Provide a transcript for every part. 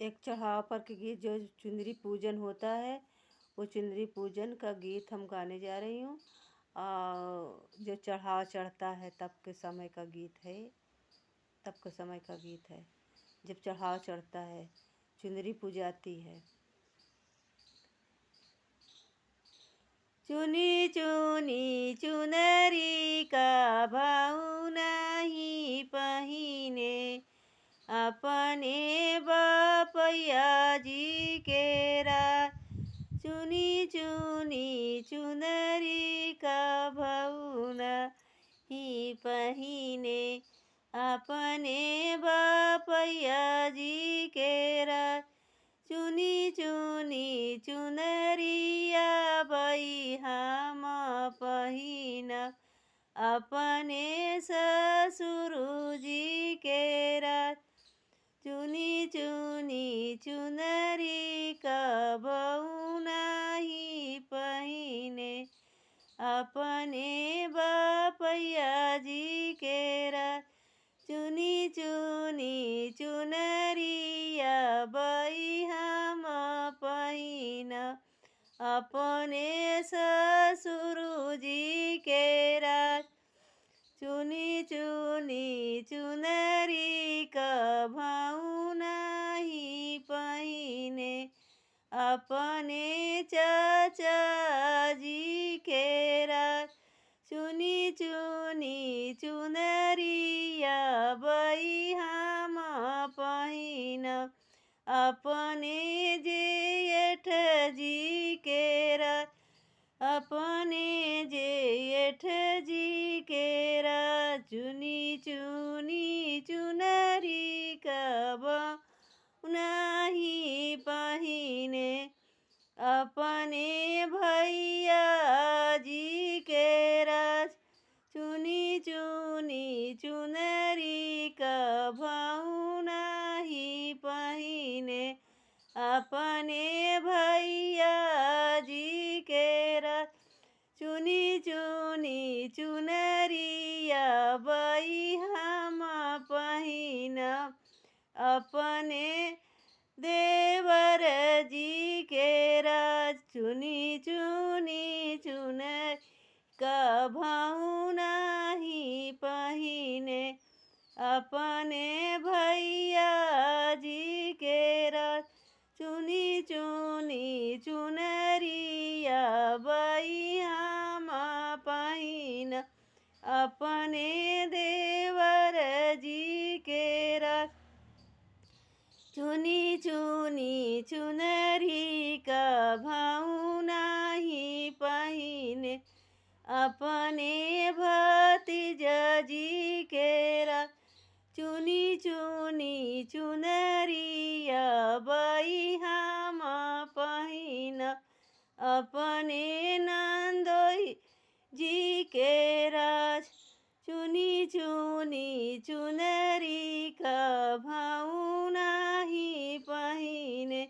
एक चढ़ावा पर के गीत जो चुंदरी पूजन होता है, वो चुंदरी पूजन का गीत हम गाने जा रही हूँ। जो चढ़ावा चढ़ता है तब के समय का गीत है। तब के समय का गीत है जब चढ़ावा चढ़ता है, चुंदरी पूजाती है। चुनी चुनी चुनरी का भाऊ नहीं पहिने, अपने बापैया जी के रात। चुनी चुनी चुनरी का भाऊ नहीं पहिने, अपने बापैया जी के रात। चुनी चुनी चुनरिया बई हम पहिन, अपने ससुर जी के रात। चुनी चुनी चुनरी का बहू नहीं पहिने, अपने बापैया जी के रात। चुनी चुनी चुनरिया बई हम पहिन, अपने ससुर जी के रात। चुनी चुनी चुनरी का भाऊ नहीं पहिने, अपने चाचा जी के रात। चुनी चुनी चुनरिया बई हम पहिन, अपने जेठ जी के रात। अपने जेठ जी के रात। चुनी चुनी चुनरी का भाऊ नहीं पहिने, अपने भैया जी के रात। चुनी चुनी चुनरी का भाऊ नहीं पहिने, अपने भैया जी के रात। चुनी चुनी चुनरिया बई हम पहिन, अपने देवर जी के राज। चुनी चुनी चुनरी का भाऊ नहीं पहिने, अपने भैया जी के राज। चुनी चुनी चुनरिया बई हम पहिन, अपने देवर जी के राज। चुनी चुनी चुनरी का भाऊ नहीं पहिने, अपने भतीजा जी के रात। चुनी चुनी चुनरिया बई हम पहिन, अपने नंदोई जी के राज। चुनी चुनी चुनरी का भाऊ नहीं पहिने,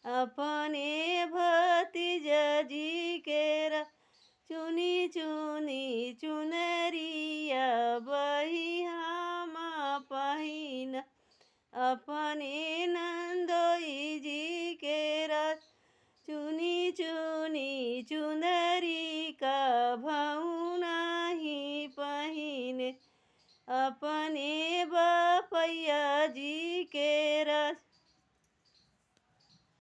अपने भतीजा जी के राज। चुनी चुनी चुनरिया बई हम पहिन, अपने नंदोई जी के राज। चुनी चुनी चुनरी का भाऊ नहीं पहिने, अपने बापैया जी के